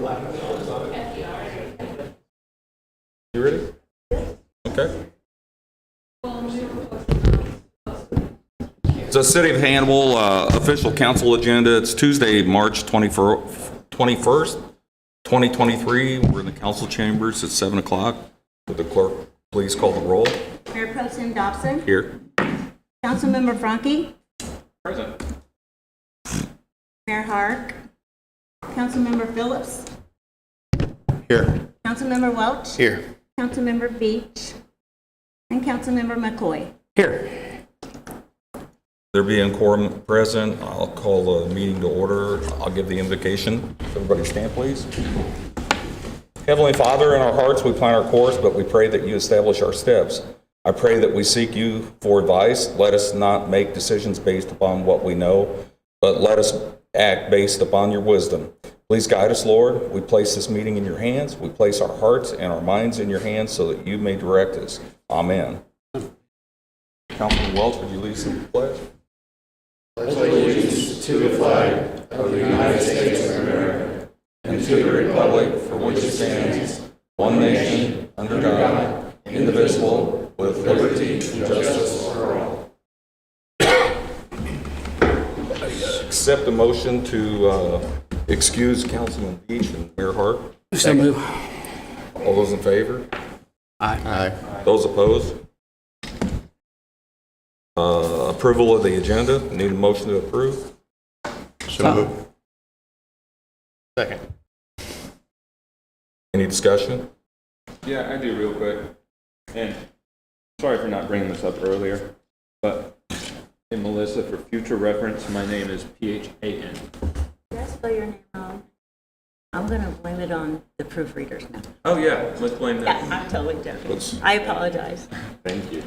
You ready? Okay. It's a City of Hannibal official council agenda. It's Tuesday, March 21st, 2023. We're in the council chambers at 7 o'clock. Would the clerk please call the roll? Mayor Pro Tem Dobson. Here. Councilmember Franke. Present. Mayor Hark. Councilmember Phillips. Here. Councilmember Welch. Here. Councilmember Beach. And Councilmember McCoy. Here. There being quorum present, I'll call the meeting to order. I'll give the invocation. Everybody stand, please. Heavenly Father, in our hearts we plan our course, but we pray that you establish our steps. I pray that we seek you for advice. Let us not make decisions based upon what we know, but let us act based upon your wisdom. Please guide us, Lord. We place this meeting in your hands. We place our hearts and our minds in your hands so that you may direct us. Amen. Councilman Welch, would you lead us in the pledge? Pledge allegiance to the flag of the United States of America and to the republic for which it stands, one nation, under God, indivisible, with liberty and justice for all. Accept the motion to excuse Councilman Beach and Mayor Hart. So move. All those in favor? Aye. Those opposed? Approval of the agenda. Need a motion to approve. So move. Second. Any discussion? Yeah, I do real quick. And sorry for not bringing this up earlier, but hey, Melissa, for future reference, my name is Phan. Did I spell your name wrong? I'm going to blame it on the proofreaders now. Oh yeah, let's blame Yeah, that. I'm totally joking. Let's- I apologize. Thank you.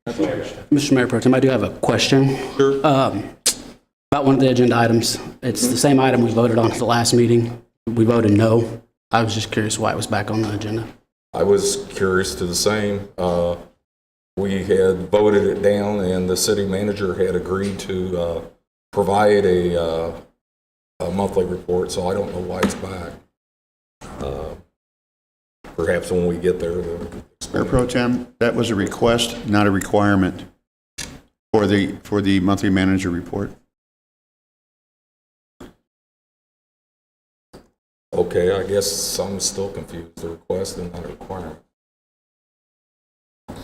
That's all. Mr. Mayor Pro Tem, I do have a question Sure. about one of the agenda items. It's the same item we voted on at the last meeting. We voted no. I was just curious why it was back on the agenda. I was curious to the same. We had voted it down and the city manager had agreed to provide a monthly report, so I don't know why it's back. Perhaps when we get there. Mayor Pro Tem, that was a request, not a requirement for the monthly manager report. Okay, I guess I'm still confused. The request and not a requirement.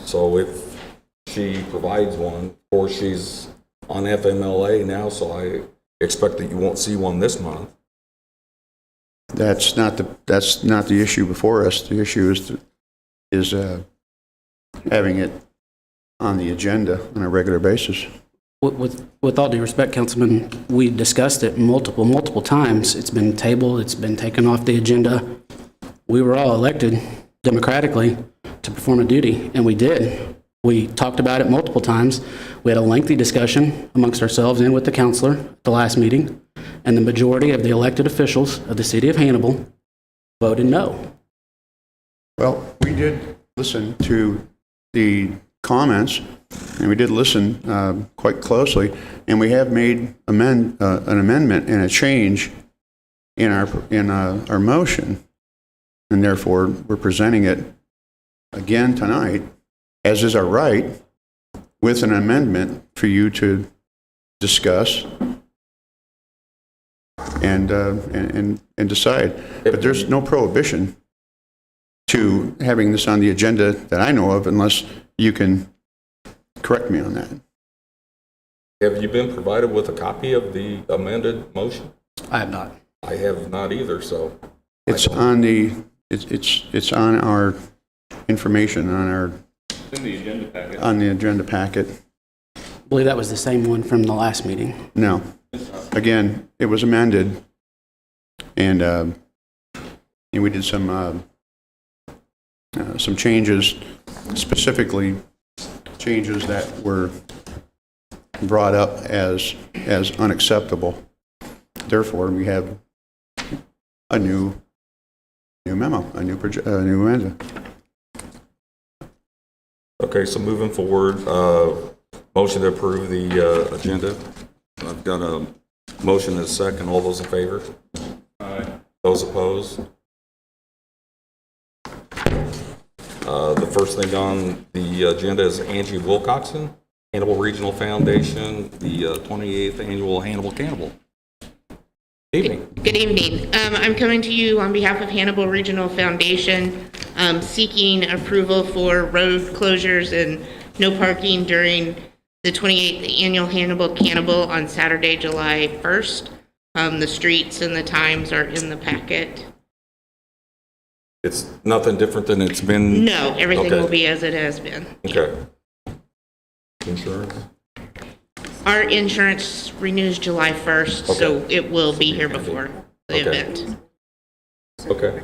So if she provides one, of course she's on FMLA now, so I expect that you won't see one this month. That's not the issue before us. The issue is having it on the agenda on a regular basis. With all due respect, Councilman, we discussed it multiple times. It's been tabled. It's been taken off the agenda. We were all elected democratically to perform a duty, and we did. We talked about it multiple times. We had a lengthy discussion amongst ourselves and with the counselor at the last meeting, and the majority of the elected officials of the city of Hannibal voted no. Well, we did listen to the comments, and we did listen quite closely, and we have made an amendment and a change in our motion, and therefore we're presenting it again tonight, as is our right, with an amendment for you to discuss and decide. But there's no prohibition to having this on the agenda that I know of, unless you can correct me on that. Have you been provided with a copy of the amended motion? I have not. I have not either, so. It's on it's on our information It's in the agenda packet. on the agenda packet. I believe that was the same one from the last meeting. No, again, it was amended, and we did some changes, specifically changes that were brought up as unacceptable. Therefore, we have a new memo, a new agenda. Okay, so moving forward, motion to approve the agenda. I've got a motion and a second. All those in favor? Aye. Those opposed? The first thing on the agenda is Angie Wilcoxon, Hannibal Regional Foundation, the 28th Annual Hannibal Cannibal. Evening. Good evening. I'm coming to you on behalf of Hannibal Regional Foundation, seeking approval for road closures and no parking during the 28th Annual Hannibal Cannibal on Saturday, July 1st. The streets and the times are in the packet. It's nothing different than it's been? No, everything Okay. will be as it has been. Okay. Insurance? Our insurance renews July 1st, so it will be here before the Okay. event. Okay.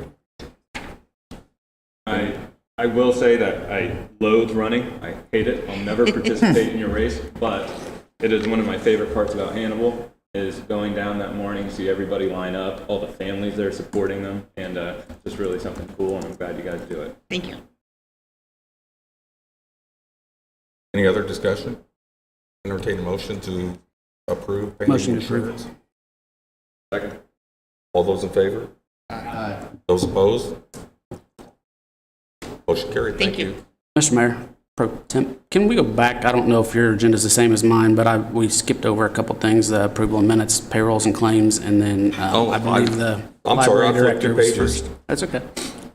I will say that I loathe running. I hate it. I'll never participate in your race, but it is one of my favorite parts about Hannibal is going down that morning, see everybody line up, all the families there supporting them, and just really something cool, and I'm glad you guys do it. Thank you. Any other discussion? Entertain a motion to approve paying Motion to approve. insurance. Second. All those in favor? Aye. Those opposed? Motion carried. Thank you. Mr. Mayor, Pro Temp, can we go back? I don't know if your agenda is the same as mine, but we skipped over a couple things, the approval of minutes, payrolls and claims, and then I believe the I'm sorry, I library flipped 2 director was pages. first. That's okay.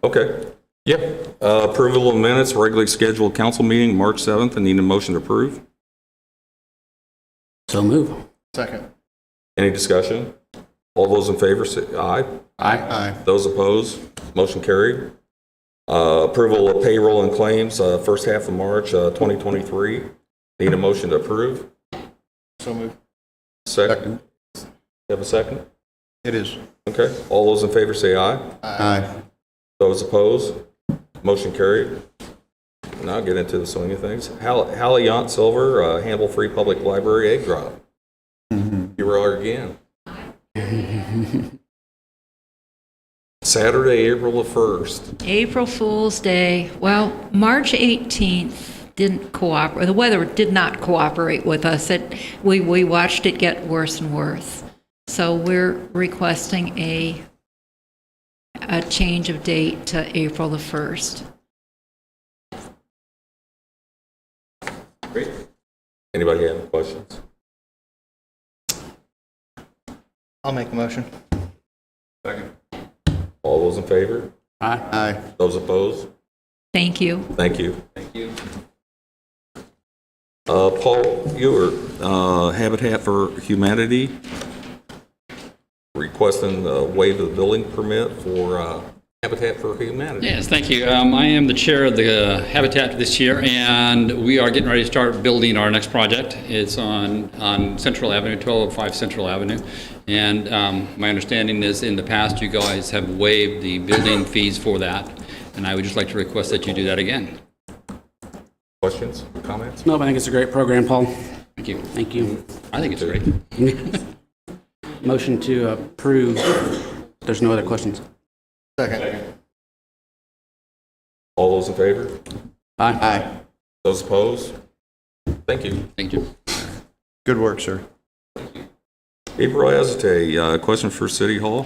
Okay. Yep. Approval of minutes, regularly scheduled council meeting, March 7th. I need a motion to approve. So move. Second. Any discussion? All those in favor say aye. Aye. Those opposed? Motion carried. Approval of payroll and claims, first half of March 2023. Need a motion to approve. So moved. Second. Have a second? It is. Okay. All those in favor say aye. Aye. Those opposed? Motion carried. Now I'll get into the swing of things. Hallie Yont Silver, Hannibal Free Public Library egg drop. You were again. Saturday, April the 1st. April Fool's Day. Well, March 18th didn't cooperate. The weather did not cooperate with us. We watched it get worse and worse. So we're requesting a change of date to April the 1st. Great. Anybody have any questions? I'll make the motion. Second. All those in favor? Aye. Aye. Those opposed? Thank you. Thank you. Thank you. Paul Ewer, Habitat for Humanity, requesting waive the building permit for Habitat for Humanity. Yes, thank you. I am the chair of the Habitat this year, and we are getting ready to start building our next project. It's on Central Avenue, 1205 Central Avenue. And my understanding is in the past, you guys have waived the building fees for that, and I would just like to request that you do that again. Questions, comments? No, I think it's a great program, Paul. Thank you. Thank you. I think it's great. Motion to approve. There's no other questions. Second. All those in favor? Aye. Aye. Those opposed? Thank you. Thank you. Good work, sir. April Azate, question for City Hall.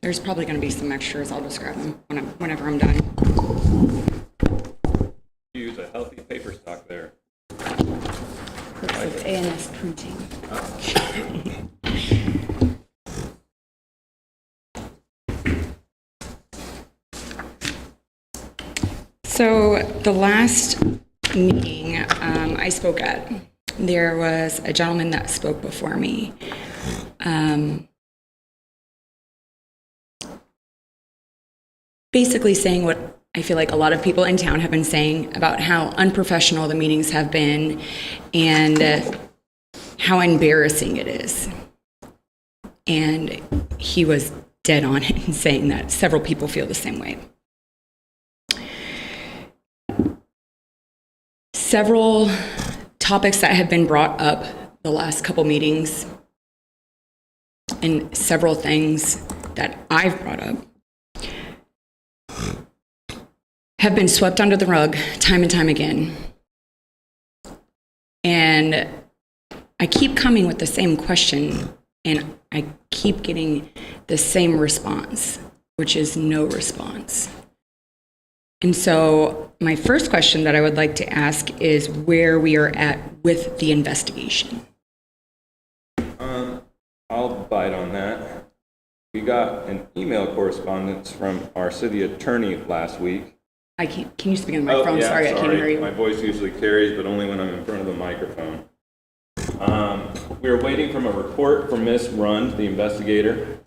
There's probably going to be some extras. I'll just grab them whenever I'm done. Use a healthy paper stock there. Looks like ANS printing. So the last meeting I spoke at, there was a gentleman that spoke before me. Basically saying what I feel like a lot of people in town have been saying about how unprofessional the meetings have been and how embarrassing it is. And he was dead on it in saying that several people feel the same way. Several topics that have been brought up the last couple meetings, and several things that I've brought up, have been swept under the rug time and time again. And I keep coming with the same question, and I keep getting the same response, which is no response. And so my first question that I would like to ask is where we are at with the investigation. I'll bite on that. We got an email correspondence from our city attorney last week. Can you speak on the microphone? Yeah, Sorry, I can't hear you. My voice usually carries, but only when I'm in front of the microphone. We are waiting from a report from Ms. Rund, the investigator.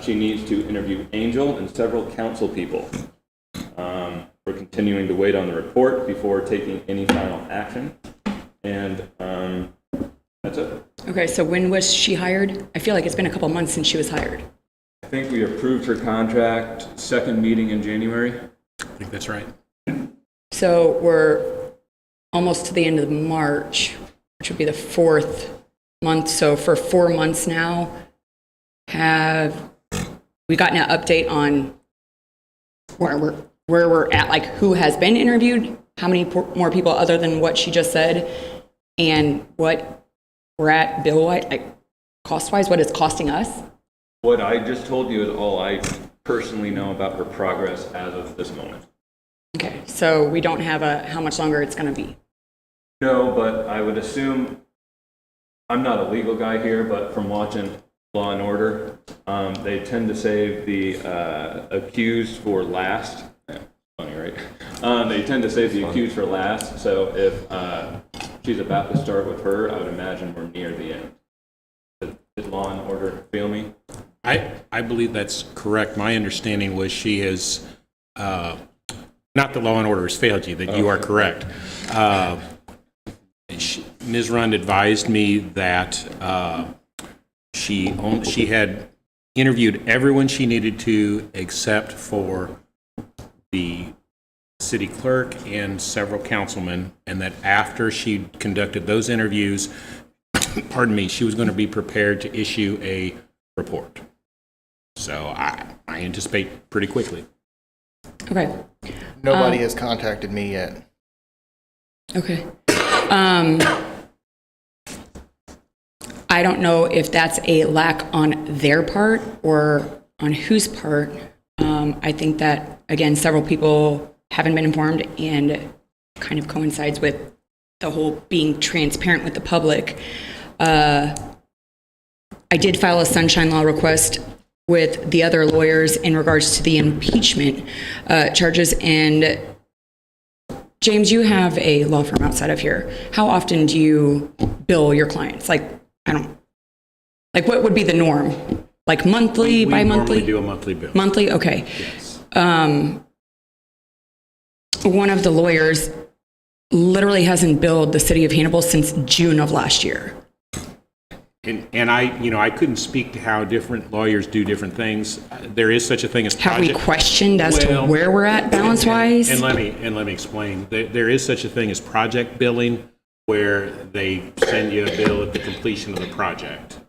She needs to interview Angel and several council people. We're continuing to wait on the report before taking any final action. And that's it. Okay, so when was she hired? I feel like it's been a couple months since she was hired. I think we approved her contract, second meeting in January. I think that's right. So we're almost to the end of March, which would be the 4th month. So for 4 months now, have we gotten an update on where we're at, like who has been interviewed, how many more people other than what she just said, and what we're at bill-wise, like cost-wise, what it's costing us? What I just told you is all I personally know about her progress as of this moment. Okay, so we don't have how much longer it's going to be? No, but I would assume, I'm not a legal guy here, but from watching Law and Order, they tend to save the accused for last. Yeah, funny, right? They tend to save the accused for last, so if she's about to start with her, I would imagine we're near the end. Did Law and Order feel me? I believe that's correct. My understanding was she has, not that Law and Order has failed you, that you are correct. Ms. Rund advised me that she had interviewed everyone she needed to except for the city clerk and several councilmen, and that after she conducted those interviews, pardon me, she was going to be prepared to issue a report. So I anticipate pretty quickly. Okay. Nobody has contacted me yet. Okay. I don't know if that's a lack on their part or on whose part. I think that, again, several people haven't been informed, and kind of coincides with the whole being transparent with the public. I did file a sunshine law request with the other lawyers in regards to the impeachment charges. And James, you have a law firm outside of here. How often do you bill your clients? Like, what would be the norm? Like monthly, We bi-monthly? normally do a monthly bill. Monthly, okay. Yes. One of the lawyers literally hasn't billed the city of Hannibal since June of last year. And I couldn't speak to how different lawyers do different things. There is such a thing as Have project. we questioned as to Well, where we're at balance-wise? And let me explain. There is such a thing as project billing, where they send you a bill at the completion of the project.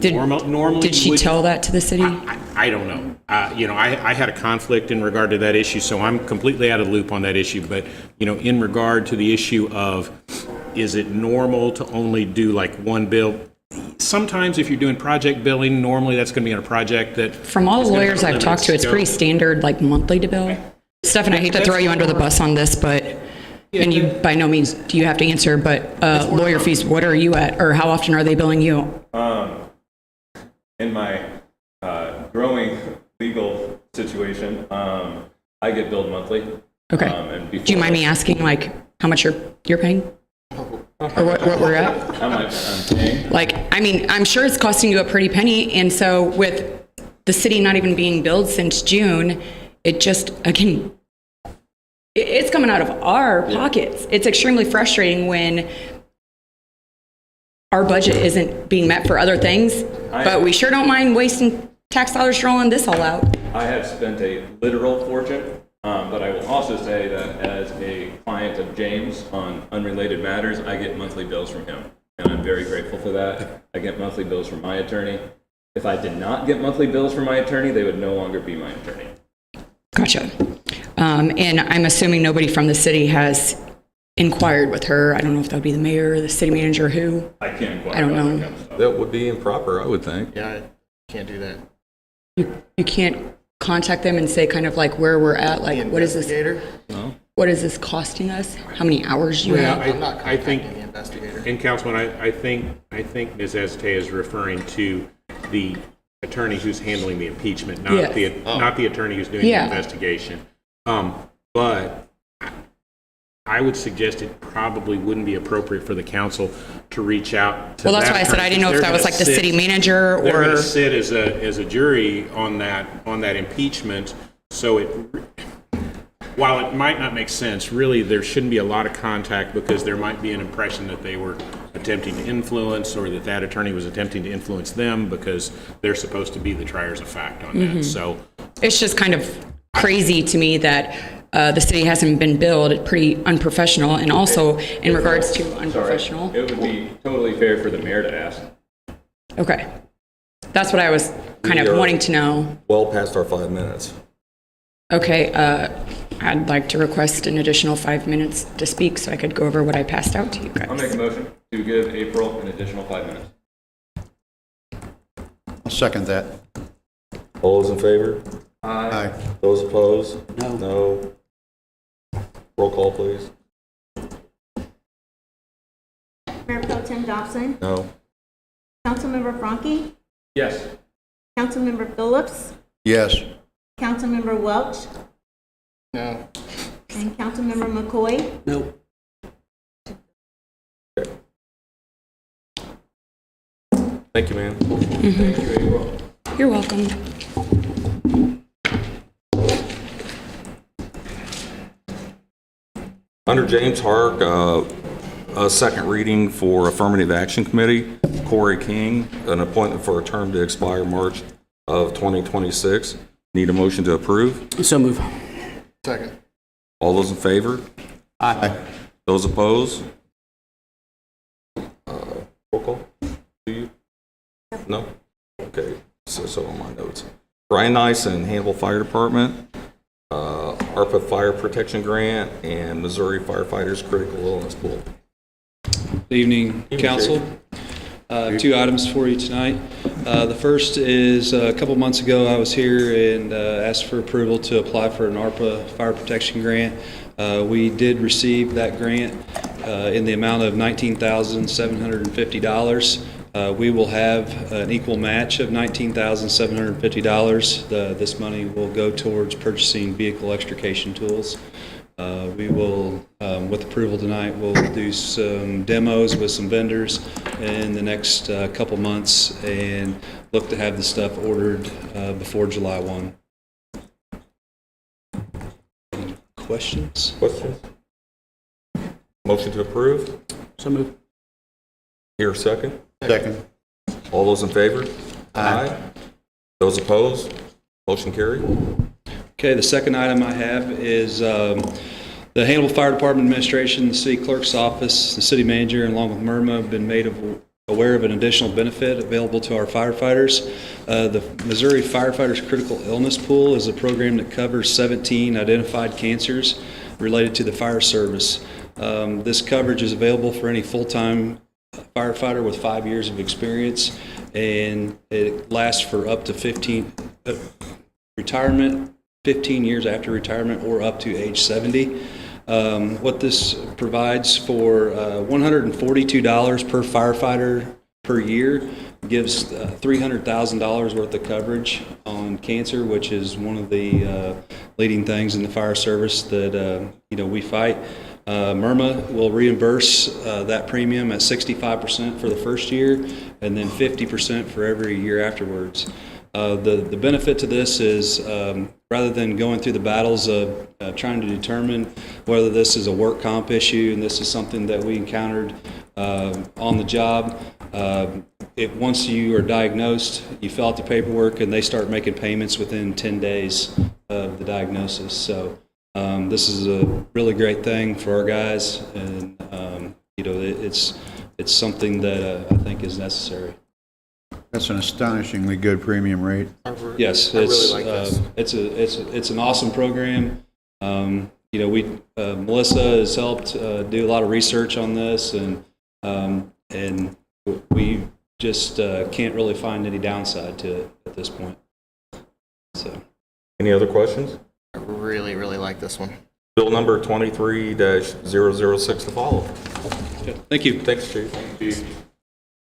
Normally, Did she tell that to the city? I don't know. I had a conflict in regard to that issue, so I'm completely out of the loop on that issue. But, in regard to the issue of, is it normal to only do like one bill? Sometimes if you're doing project billing, normally that's going to be on a project that. From all the lawyers I've talked to, it's pretty standard, like monthly to bill. Stefan, I hate to throw you under the bus on this, but, and you by no means do you have to answer, but lawyer fees, what are you at, or how often are they billing you? In my growing legal situation, I get billed monthly. Okay. And Do you mind me asking, like, how much you're paying? Or what we're at? How much I'm paying? Like, I mean, I'm sure it's costing you a pretty penny, and so with the city not even being billed since June, it just, again, it's coming out of our pockets. It's extremely frustrating when our budget isn't being met for other things, but we sure don't mind wasting tax dollars rolling this all out. I have spent a literal fortune, but I will also say that as a client of James on unrelated matters, I get monthly bills from him, and I'm very grateful for that. I get monthly bills from my attorney. If I did not get monthly bills from my attorney, they would no longer be my attorney. Gotcha. And I'm assuming nobody from the city has inquired with her. I don't know if that would be the mayor or the city manager, who. I can't inquire I don't about know. that kind of stuff. That would be improper, I would think. Yeah, I can't do that. You can't contact them and say kind of like where we're at, like The what is this? investigator? No? What is this costing us? How many hours do you Well, have? I'm not I think- contacting the investigator. And Councilman, I think Ms. Ezate is referring to the attorney who's handling the impeachment, not Yes. not the attorney who's doing the Yeah. investigation. But I would suggest it probably wouldn't be appropriate for the council to reach out to Well, that's that why I said attorney, I didn't know if because that was they're like the gonna city sit- manager They're going or. to sit as a jury on that impeachment. So while it might not make sense, really there shouldn't be a lot of contact, because there might be an impression that they were attempting to influence, or that attorney was attempting to influence them, because they're supposed to be the triers of fact on that. So It's just kind of crazy to me that the city hasn't been billed, pretty unprofessional, and also in regards to unprofessional. It would be totally fair for the mayor to ask. Okay. That's what I was kind We of are- wanting to know. Well past our 5 minutes. Okay, I'd like to request an additional 5 minutes to speak so I could go over what I passed out to you I'll make a guys. motion to give April an additional 5 minutes. I'll second that. All those in favor? Aye. Those opposed? No. No. Roll call, please. Mayor Pro Tem Dobson, No. Councilmember Franke, Yes. Councilmember Phillips, Yes. Councilmember Welch, No. and Councilmember McCoy. No. Thank you, ma'am. You're welcome. Under James Hark, a second reading for Affirmative Action Committee, Corey King, an appointment for a term to expire March of 2026. Need a motion to approve? So move. Second. All those in favor? Aye. Those opposed? Roll call? Do you? No? Okay, so on my notes. Brian Nyson, Hannibal Fire Department, ARPA Fire Protection Grant, and Missouri Firefighters Critical Illness Pool. Good evening, council. Two items for you tonight. The first is a couple months ago, I was here and asked for approval to apply for an ARPA Fire Protection Grant. We did receive that grant in the amount of $19,750. We will have an equal match of $19,750. This money will go towards purchasing vehicle extrication tools. We will, with approval tonight, we'll do some demos with some vendors in the next couple months and look to have the stuff ordered before July 1. Any questions? Questions? Motion to approve? So move. Here, second. Second. All those in favor? Aye. Those opposed? Motion carried. Okay, the second item I have is the Hannibal Fire Department Administration, the City Clerk's Office, the City Manager, and along with MIRMA, have been made aware of an additional benefit available to our firefighters. The Missouri Firefighters Critical Illness Pool is a program that covers 17 identified cancers related to the fire service. This coverage is available for any full-time firefighter with 5 years of experience, and it lasts for up to 15 years after retirement, or up to age 70. What this provides for $142 per firefighter per year gives $300,000 worth of coverage on cancer, which is one of the leading things in the fire service that we fight. MIRMA will reimburse that premium at 65% for the first year, and then 50% for every year afterwards. The benefit to this is rather than going through the battles of trying to determine whether this is a work comp issue, and this is something that we encountered on the job, Once you are diagnosed, you fill out the paperwork, and they start making payments within 10 days of the diagnosis. So this is a really great thing for our guys, and it's something that I think is necessary. That's an astonishingly good premium rate. Yes, I really like this. It's an awesome program. Melissa has helped do a lot of research on this, and we just can't really find any downside to it at this point. So, Any other questions? I really, really like this one. Bill number 23-006 to follow. thank you. Thanks, Chief.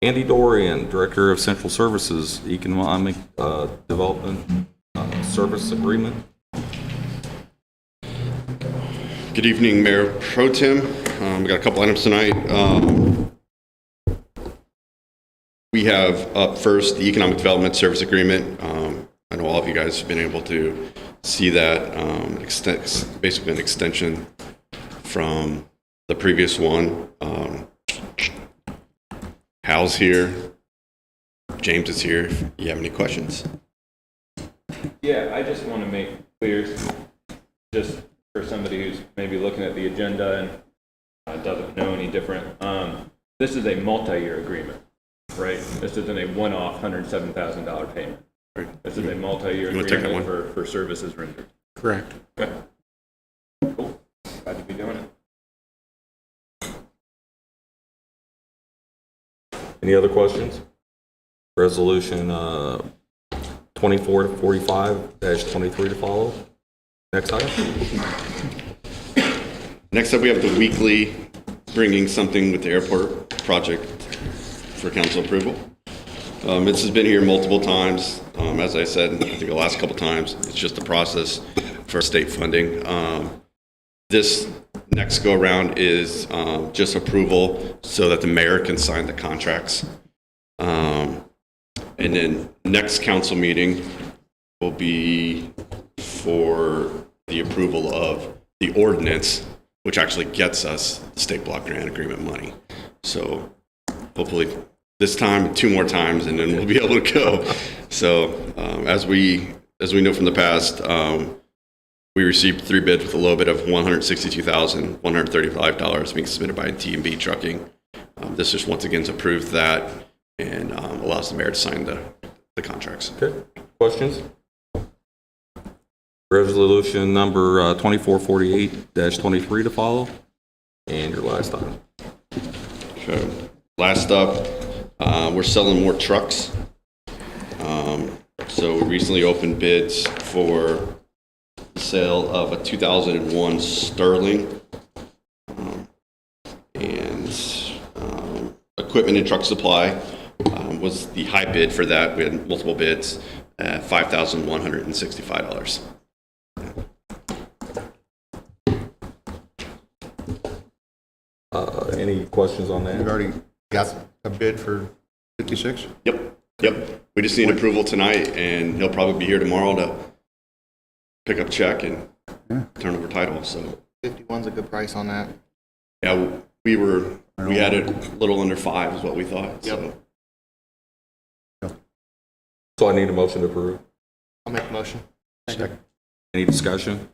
Andy Dorian, Director of Central Services, Economic Development Service Agreement. Good evening, Mayor Pro Tem. We got a couple items tonight. We have up first the Economic Development Service Agreement. I know all of you guys have been able to see that. Basically an extension from the previous one. Hal's here. James is here. If you have any questions. Yeah, I just want to make clear, just for somebody who's maybe looking at the agenda and doesn't know any different, this is a multi-year agreement, right? This isn't a one-off $107,000 payment. This is a multi-year You wanna take that agreement one? for services rendered. Correct. Okay. Cool. Glad to be doing it. Any other questions? Resolution 2445-23 to follow. Next item. Next up, we have the weekly bringing something with the airport project for council approval. This has been here multiple times. As I said, I think the last couple times, it's just a process for state funding. This next go around is just approval so that the mayor can sign the contracts. And then next council meeting will be for the approval of the ordinance, which actually gets us the state block grant agreement money. So hopefully this time, 2 more times, and then we'll be able to go. So as we know from the past, we received 3 bids with a low bid of $162,135 being submitted by T&B Trucking. This just once again approves that and allows the mayor to sign the contracts. Okay. Questions? Resolution number 2448-23 to follow. And your last item. Okay. Last up, we're selling more trucks. So we recently opened bids for the sale of a 2001 Sterling. And equipment and truck supply was the high bid for that. We had multiple bids at $5,165. Any questions on We've that? already got a bid for 56? Yep. We just need approval tonight, and he'll probably be here tomorrow to pick up check and turn over title. So 51's a good price on that. yeah, we had it a little under 5 is what we thought. Yep. So I need a motion to approve. I'll make a motion. Second. Any discussion?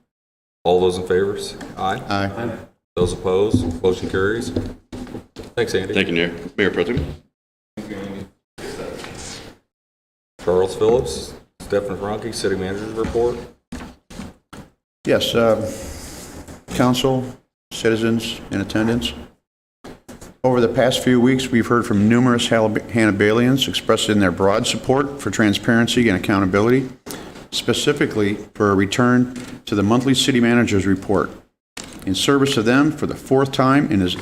All those in favor? Aye. Aye. Those opposed? Motion carries. Thanks, Andy. Thank you, Mayor Pro Tem. Charles Phillips, Stephen Franke, City Manager's Report. Yes, council, citizens in attendance. Over the past few weeks, we've heard from numerous Hannibalians expressing their broad support for transparency and accountability, specifically for a return to the monthly city manager's report. In service of them, for the 4th time in as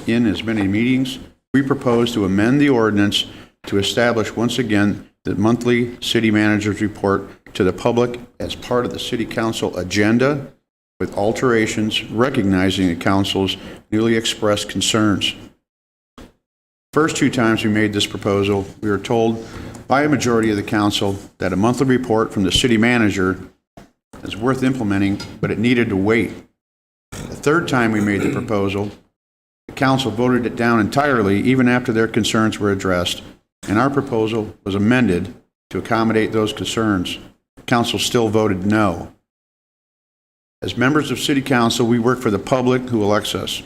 many meetings, we propose to amend the ordinance to establish once again the monthly city manager's report to the public as part of the city council agenda, with alterations recognizing the council's newly expressed concerns. First 2 times we made this proposal, we were told by a majority of the council that a monthly report from the city manager is worth implementing, but it needed to wait. The 3rd time we made the proposal, the council voted it down entirely, even after their concerns were addressed, and our proposal was amended to accommodate those concerns. Council still voted no. As members of City Council, we work for the public who elects us.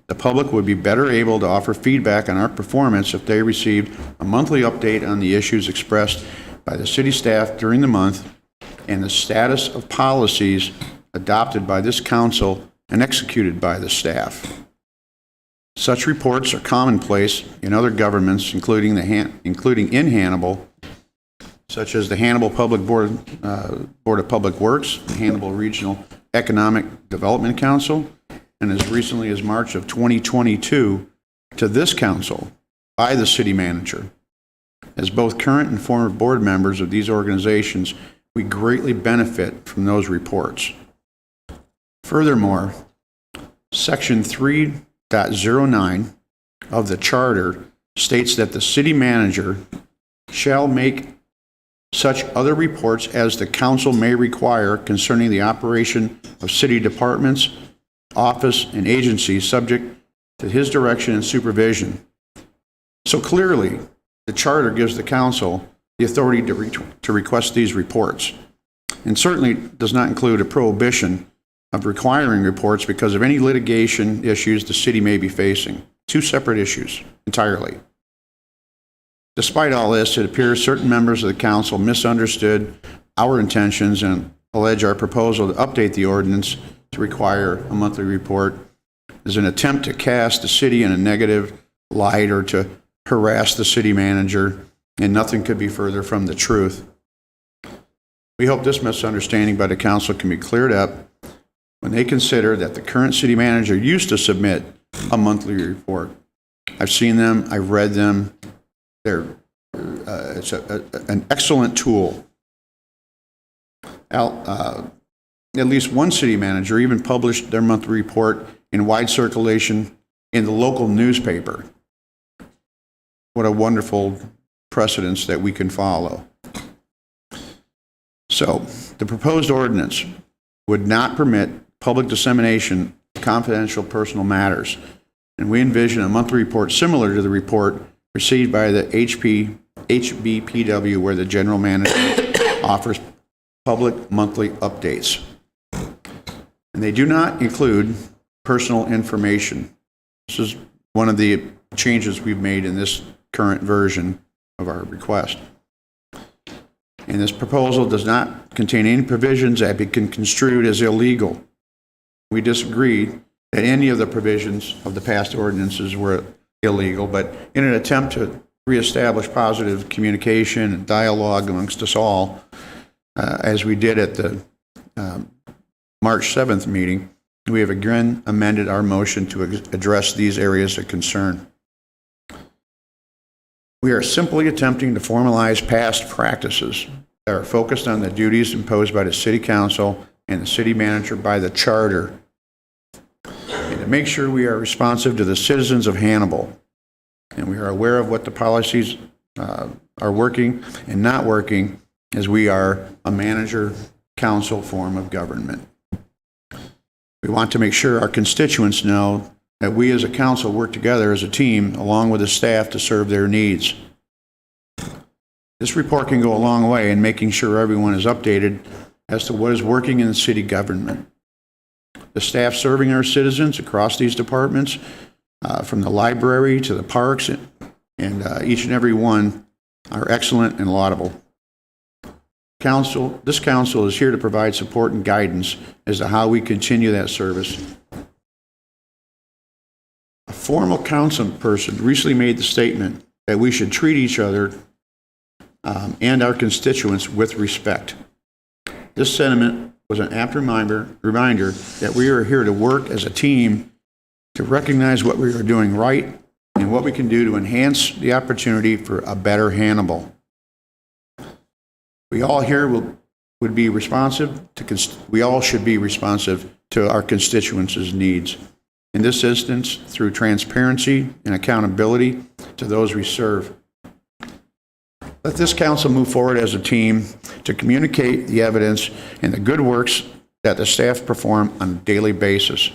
The public would be better able to offer feedback on our performance if they received a monthly update on the issues expressed by the city staff during the month and the status of policies adopted by this council and executed by the staff. Such reports are commonplace in other governments, including in Hannibal, such as the Hannibal Board of Public Works, the Hannibal Regional Economic Development Council, and as recently as March of 2022, to this council by the city manager. As both current and former board members of these organizations, we greatly benefit from those reports. Furthermore, Section 3.09 of the Charter states that the city manager shall make such other reports as the council may require concerning the operation of city departments, office, and agencies subject to his direction and supervision. So clearly, the Charter gives the council the authority to request these reports, and certainly does not include a prohibition of requiring reports because of any litigation issues the city may be facing. Two separate issues entirely. Despite all this, it appears certain members of the council misunderstood our intentions and allege our proposal to update the ordinance to require a monthly report is an attempt to cast the city in a negative light or to harass the city manager, and nothing could be further from the truth. We hope this misunderstanding by the council can be cleared up when they consider that the current city manager used to submit a monthly report. I've seen them, I've read them. It's an excellent tool. At least one city manager even published their monthly report in wide circulation in the local newspaper. What a wonderful precedence that we can follow. So, the proposed ordinance would not permit public dissemination of confidential personal matters, and we envision a monthly report similar to the report received by the HBPW, where the general manager offers public monthly updates. And they do not include personal information. This is one of the changes we've made in this current version of our request. And this proposal does not contain any provisions that can be construed as illegal. We disagree that any of the provisions of the past ordinances were illegal, but in an attempt to reestablish positive communication and dialogue amongst us all, as we did at the March 7th meeting, we have again amended our motion to address these areas of concern. We are simply attempting to formalize past practices that are focused on the duties imposed by the City Council and the City Manager by the Charter, and to make sure we are responsive to the citizens of Hannibal, and we are aware of what the policies are working and not working, as we are a manager-council form of government. We want to make sure our constituents know that we as a council work together as a team along with the staff to serve their needs. This report can go a long way in making sure everyone is updated as to what is working in the city government. The staff serving our citizens across these departments, from the library to the parks, and each and every one are excellent and laudable. This council is here to provide support and guidance as to how we continue that service. A formal council person recently made the statement that we should treat each other and our constituents with respect. This sentiment was an apt reminder that we are here to work as a team to recognize what we are doing right and what we can do to enhance the opportunity for a better Hannibal. We all here would be responsive to, we all should be responsive to our constituents' needs. In this instance, through transparency and accountability to those we serve. Let this council move forward as a team to communicate the evidence and the good works that the staff perform on a daily basis.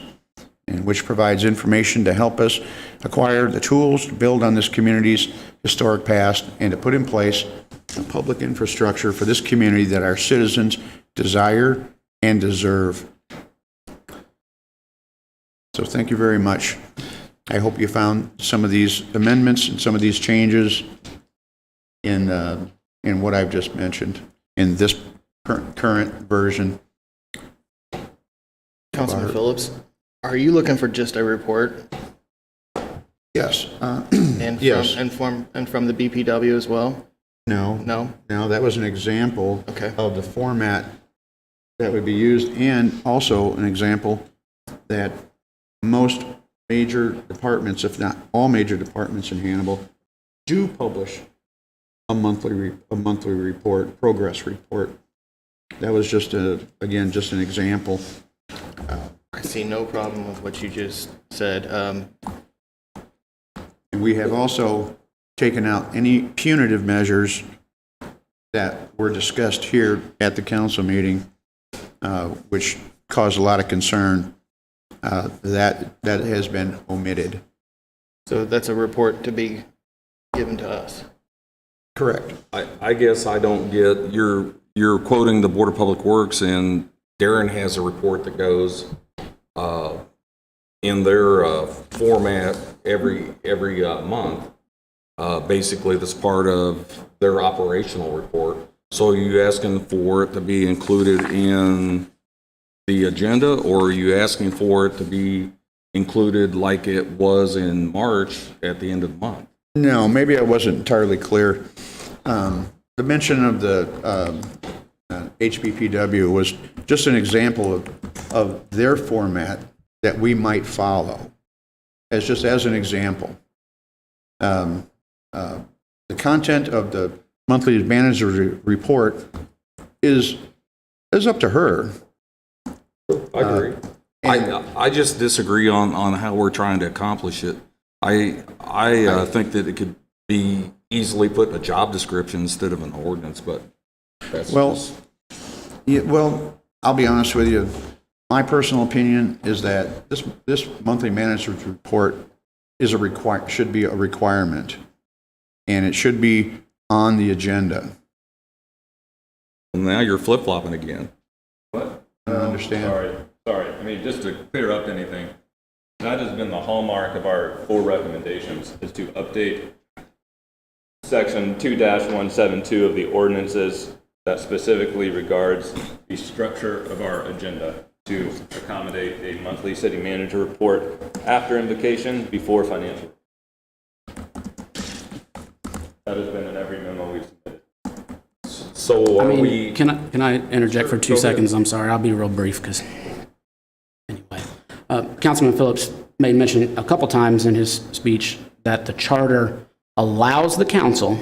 and which provides information to help us acquire the tools to build on this community's historic past and to put in place a public infrastructure for this community that our citizens desire and deserve. So thank you very much. I hope you found some of these amendments and some of these changes in what I've just mentioned in this current version. Councilman Phillips, are you looking for just a report? Yes. And Yes. from the BPW as well? No. No? No, that was an example Okay. of the format that would be used, and also an example that most major departments, if not all major departments in Hannibal, do publish a monthly report, progress report. That was just again, just an example. I see no problem with what you just said. And we have also taken out any punitive measures that were discussed here at the council meeting, which caused a lot of concern. That has been omitted. So that's a report to be given to us. Correct. I guess I don't get, you're quoting the Board of Public Works, and Darren has a report that goes in their format every month. Basically, that's part of their operational report. So are you asking for it to be included in the agenda, or are you asking for it to be included like it was in March at the end of the month? No, maybe I wasn't entirely clear. The mention of the HBPW was just an example of their format that we might follow, as an example. The content of the monthly manager report is up to her. I agree. I just disagree on how we're trying to accomplish it. I think that it could be easily put in a job description instead of an ordinance, but that's well, I'll be honest with you. My personal opinion is that this monthly manager's report is should be a requirement, and it should be on the agenda. Well, now you're flip-flopping again. What? I don't understand. Sorry. I mean, just to clear up anything, that has been the hallmark of our 4 recommendations, is to update section 2-172 of the ordinances that specifically regards the structure of our agenda to accommodate a monthly city manager report after invocation, before financial. That has been in every memo we've submitted. So are we? Can I interject for 2 seconds? I'm sorry, I'll be real brief because, anyway. Councilman Phillips made mention a couple times in his speech that the charter allows the council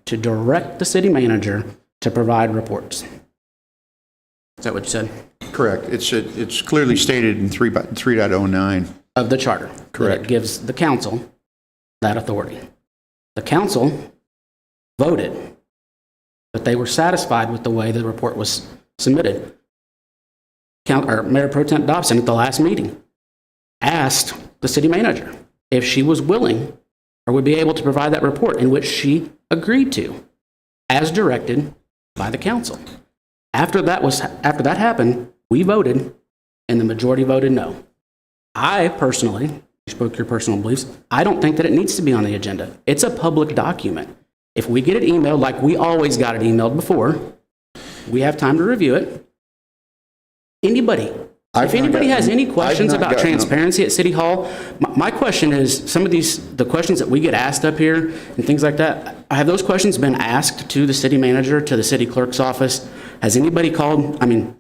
to direct the city manager to provide reports. Is that what you said? Correct. It's clearly stated in 3.09 of the charter. Correct. That it gives the council that authority. The council voted that they were satisfied with the way the report was submitted. Mayor Pro Tem Dobson at the last meeting asked the city manager if she was willing or would be able to provide that report, in which she agreed to, as directed by the council. After that happened, we voted, and the majority voted no. I personally, you spoke your personal beliefs, I don't think that it needs to be on the agenda. It's a public document. If we get it emailed like we always got it emailed before, we have time to review it. If anybody has any questions about transparency at City Hall, my question is, some of the questions that we get asked up here and things like that, have those questions been asked to the city manager, to the city clerk's office? Has anybody called? I mean,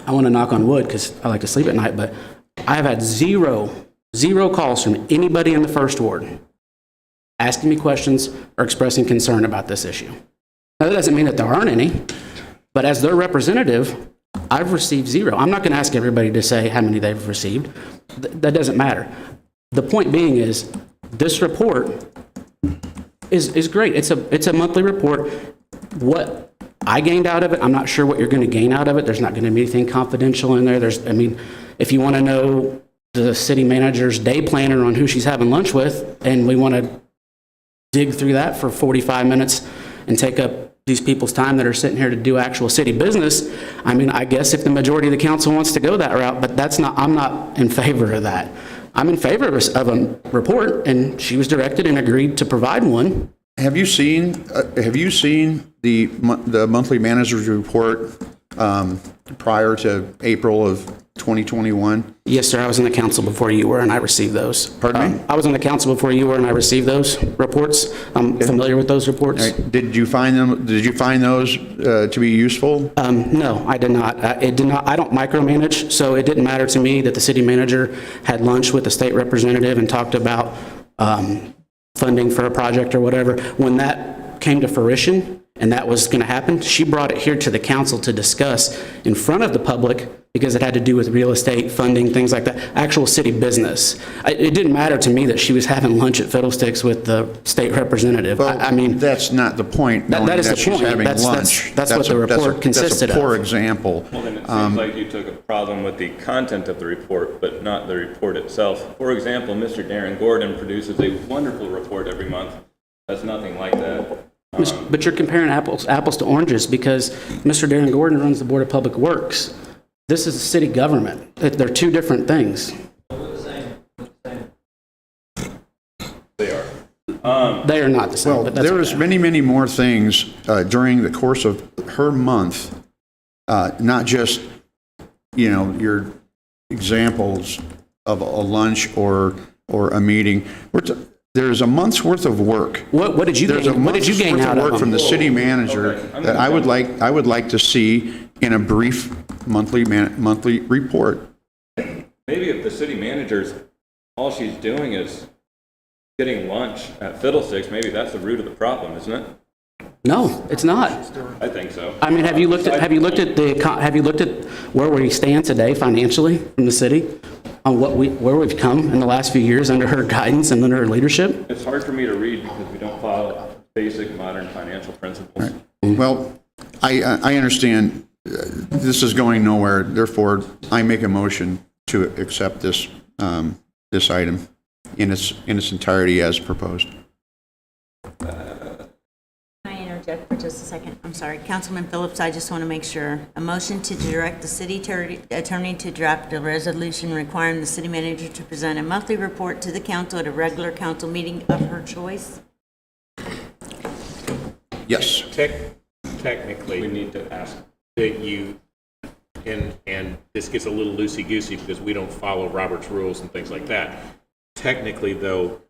I want to knock on wood because I like to sleep at night, but I have had zero calls from anybody in the first ward asking me questions or expressing concern about this issue. Now, that doesn't mean that there aren't any, but as their representative, I've received 0. I'm not going to ask everybody to say how many they've received. That doesn't matter. The point being is, this report is great. It's a monthly report. What I gained out of it, I'm not sure what you're going to gain out of it. There's not going to be anything confidential in there. If you want to know the city manager's day planner on who she's having lunch with, and we want to dig through that for 45 minutes and take up these people's time that are sitting here to do actual city business. I mean, I guess if the majority of the council wants to go that route, but I'm not in favor of that. I'm in favor of a report, and she was directed and agreed to provide one. Have you seen the monthly manager's report prior to April of 2021? Yes, sir. I was in the council before you were, and I received those. Pardon me? I was in the council before you were, and I received those reports. I'm familiar with those reports. All right. Did you find those to be useful? No, I did not. It did not. I don't micromanage, so it didn't matter to me that the city manager had lunch with the state representative and talked about funding for a project or whatever. When that came to fruition and that was going to happen, she brought it here to the council to discuss in front of the public because it had to do with real estate, funding, things like that, actual city business. It didn't matter to me that she was having lunch at Fiddlesticks with the state representative. Well, I mean, that's not the point. that is the she's point. having That's lunch. what the report consisted That's a poor of. example. Well, then it seems like you took a problem with the content of the report, but not the report itself. For example, Mr. Darren Gordon produces a wonderful report every month. That's nothing like that. But you're comparing apples to oranges because Mr. Darren Gordon runs the Board of Public Works. This is a city government. They're two different things. They are. They are not the same. Well, but that's there was okay. many more things during the course of her month, not just, your examples of a lunch or a meeting. There's a month's worth of work. What did you There's a gain? What did you month's gain worth out of of work from them? the city manager Okay. that I would like to see in a brief monthly report. Maybe if the city manager's, all she's doing is getting lunch at Fiddlesticks, maybe that's the root of the problem, isn't it? No, it's not. I think so. I mean, have you looked at where we stand today financially from the city on where we've come in the last few years under her guidance and under her leadership? It's hard for me to read because we don't follow basic modern financial principles. Well, I understand this is going nowhere, therefore I make a motion to accept this item in its entirety as proposed. Can I interject for just a second? I'm sorry. Councilman Phillips, I just want to make sure. A motion to direct the city attorney to draft a resolution requiring the city manager to present a monthly report to the council at a regular council meeting of her choice? Yes. Technically, We need to ask. that you, and this gets a little loosey-goosey because we don't follow Robert's rules and things like that. Technically, though,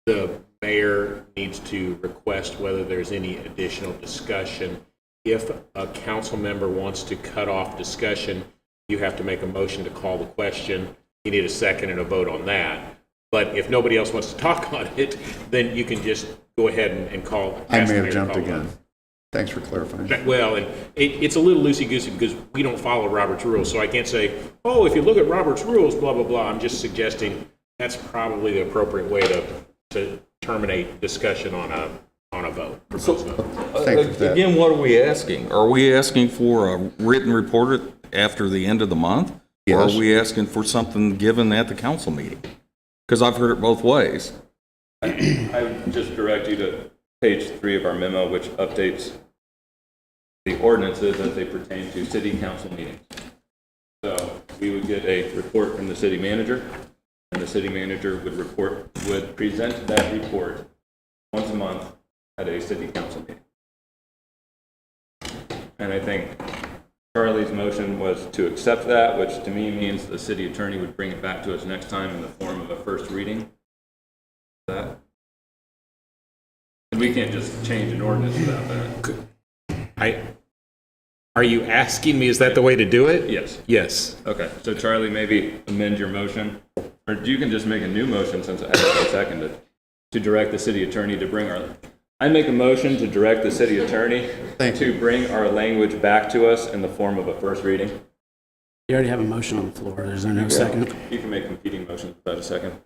the mayor needs to request whether there's any additional discussion. If a council member wants to cut off discussion, you have to make a motion to call the question. You need a second and a vote on that. But if nobody else wants to talk on it, then you can just go ahead and call. I ask may the have mayor to jumped call the again. vote. Thanks for clarifying. Well, and it's a little loosey-goosey because we don't follow Robert's rules, so I can't say, oh, if you look at Robert's rules, blah, blah, blah. I'm just suggesting that's probably the appropriate way to terminate discussion on a vote. proposed vote. Thank you for that. Again, what are we asking? Are we asking for a written report after the end of the month? Or Yes. are we asking for something given at the council meeting? Because I've heard it both ways. I would just direct you to page 3 of our memo, which updates the ordinances as they pertain to city council meetings. So we would get a report from the city manager, and the city manager would present that report once a month at a city council meeting. And I think Charlie's motion was to accept that, which to me means the city attorney would bring it back to us next time in the form of a first reading. That. And we can't just change an ordinance without that. Are you asking me, is that the way to do it? Yes. Yes. Okay, so Charlie, maybe amend your motion, or you can just make a new motion since it hasn't been seconded, to direct the city attorney to bring I make a motion to direct the city attorney to bring our language back to us in the form of a first reading. You already have a motion on the floor. Is there no second? You can make competing motions without a second.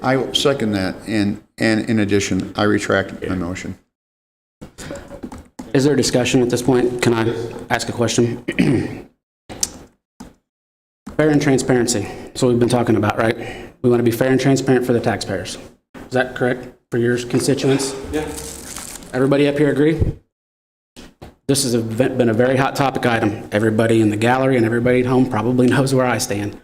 I will second that, and in addition, I retract my motion. Is there a discussion at this point? Can I ask a question? Fair and transparency. That's what we've been talking about, right? We want to be fair and transparent for the taxpayers. Is that correct for your constituents? Yeah. Everybody up here agree? This has been a very hot topic item. Everybody in the gallery and everybody at home probably knows where I stand.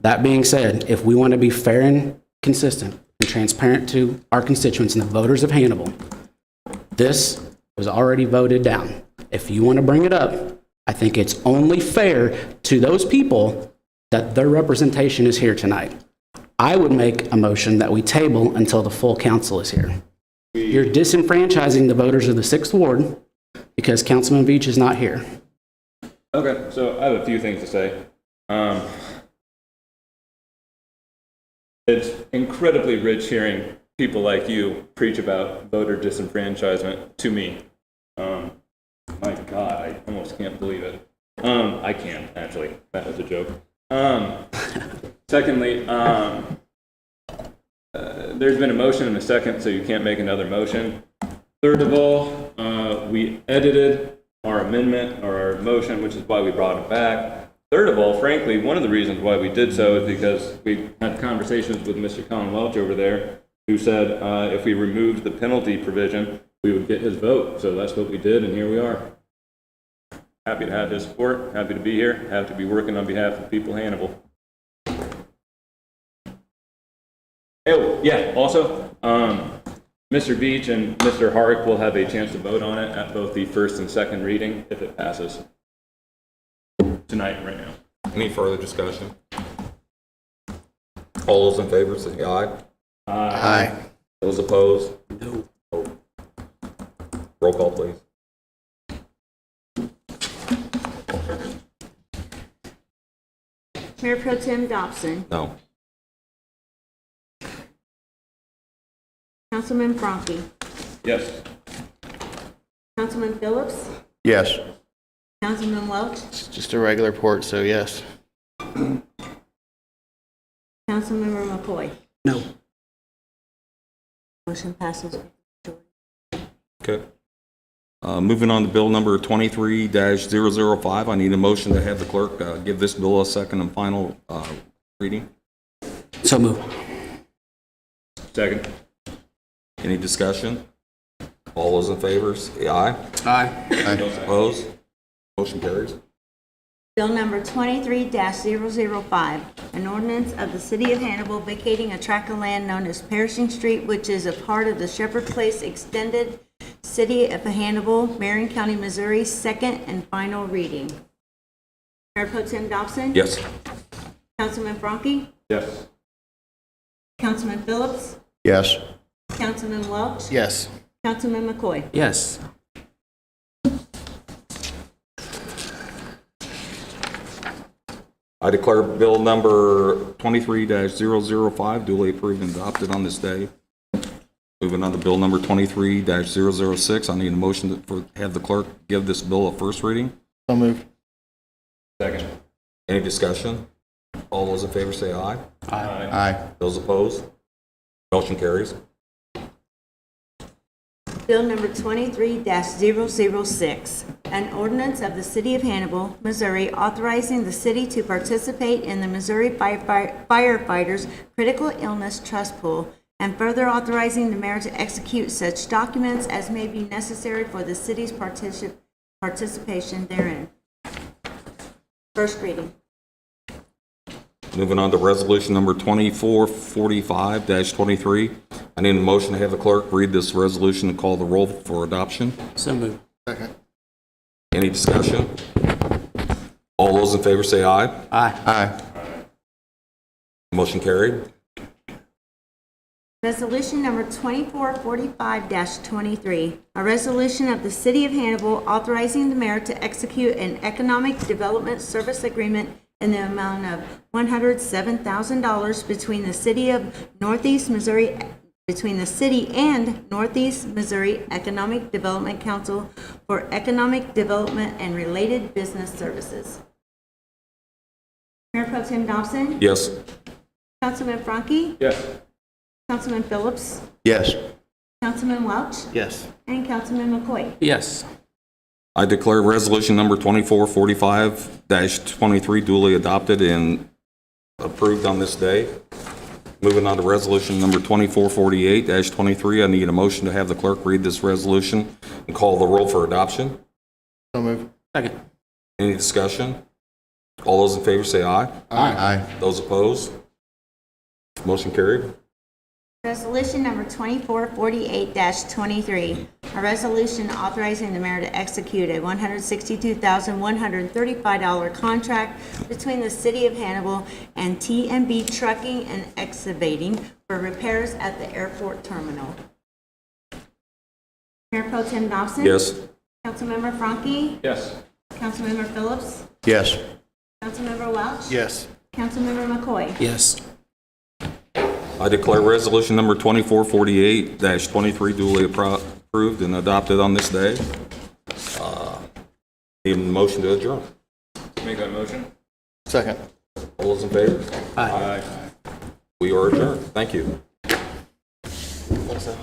That being said, if we want to be fair and consistent and transparent to our constituents and the voters of Hannibal, this was already voted down. If you want to bring it up, I think it's only fair to those people that their representation is here tonight. I would make a motion that we table until the full council is here. You're disenfranchising the voters of the 6th Ward because Councilman Veach is not here. Okay, so I have a few things to say. It's incredibly rich hearing people like you preach about voter disenfranchisement to me. My God, I almost can't believe it. I can, actually. That was a joke. Secondly, there's been a motion and a second, so you can't make another motion. Third of all, we edited our amendment or our motion, which is why we brought it back. Third of all, frankly, one of the reasons why we did so is because we had conversations with Mr. Colin Welch over there, who said if we removed the penalty provision, we would get his vote. So that's what we did, and here we are. Happy to have his support, happy to be here, happy to be working on behalf of the people of Hannibal. Oh, yeah, also, Mr. Beach and Mr. Hart will have a chance to vote on it at both the first and second reading if it passes tonight, right now. Any further discussion? All those in favor say aye. Aye. Those opposed? No. Roll call, please. Mayor Pro Tem Dobson. No. Councilman Franke. Yes. Councilman Phillips. Yes. Councilman Welch. It's just a regular port, so yes. Councilmember McCoy. No. Motion passes. Okay. Moving on to bill number 23-005, I need a motion to have the clerk give this bill a second and final reading. So move. Second. Any discussion? All those in favor say aye. Aye. Those opposed? Motion carries. Bill number 23-005, an ordinance of the City of Hannibal vacating a tract of land known as Perishing Street, which is a part of the Shepherd Place Extended City of Hannibal, Marion County, Missouri, second and final reading. Mayor Pro Tem Dobson? Yes. Councilman Franke? Yes. Councilman Phillips? Yes. Councilman Welch? Yes. Councilman McCoy? Yes. I declare bill number 23-005 duly approved and adopted on this day. Moving on to bill number 23-006, I need a motion to have the clerk give this bill a first reading. So moved. Second. Any discussion? All those in favor say aye. Aye. Those opposed? Motion carries. Bill number 23-006, an ordinance of the City of Hannibal, Missouri, authorizing the city to participate in the Missouri Firefighters Critical Illness Trust Pool, and further authorizing the mayor to execute such documents as may be necessary for the city's participation therein. First reading. Moving on to resolution number 2445-23. I need a motion to have the clerk read this resolution and call the roll for adoption. So move. Second. Any discussion? All those in favor say aye. Aye. Aye. Motion carried. Resolution number 2445-23, a resolution of the City of Hannibal authorizing the mayor to execute an economic development service agreement in the amount of $107,000 between the city of Northeast Missouri, between the city and Northeast Missouri Economic Development Council for economic development and related business services. Mayor Pro Tem Dobson? Yes. Councilman Franke? Yes. Councilman Phillips? Yes. Councilman Welch? Yes. And Councilman McCoy? Yes. I declare resolution number 2445-23 duly adopted and approved on this day. Moving on to resolution number 2448-23, I need a motion to have the clerk read this resolution and call the roll for adoption. So moved. Second. Any discussion? All those in favor say aye. Aye. Those opposed? Motion carried. Resolution number 2448-23, a resolution authorizing the mayor to execute a $162,135 contract between the City of Hannibal and T&B Trucking and Excavating for repairs at the airport terminal. Mayor Pro Tem Dobson? Yes. Councilmember Franke? Yes. Councilmember Phillips? Yes. Councilmember Welch? Yes. Councilmember McCoy? Yes. I declare resolution number 2448-23 duly approved and adopted on this day. Need a motion to adjourn. Make that motion. Second. All those in favor? Aye. We are adjourned. Thank you. Melissa.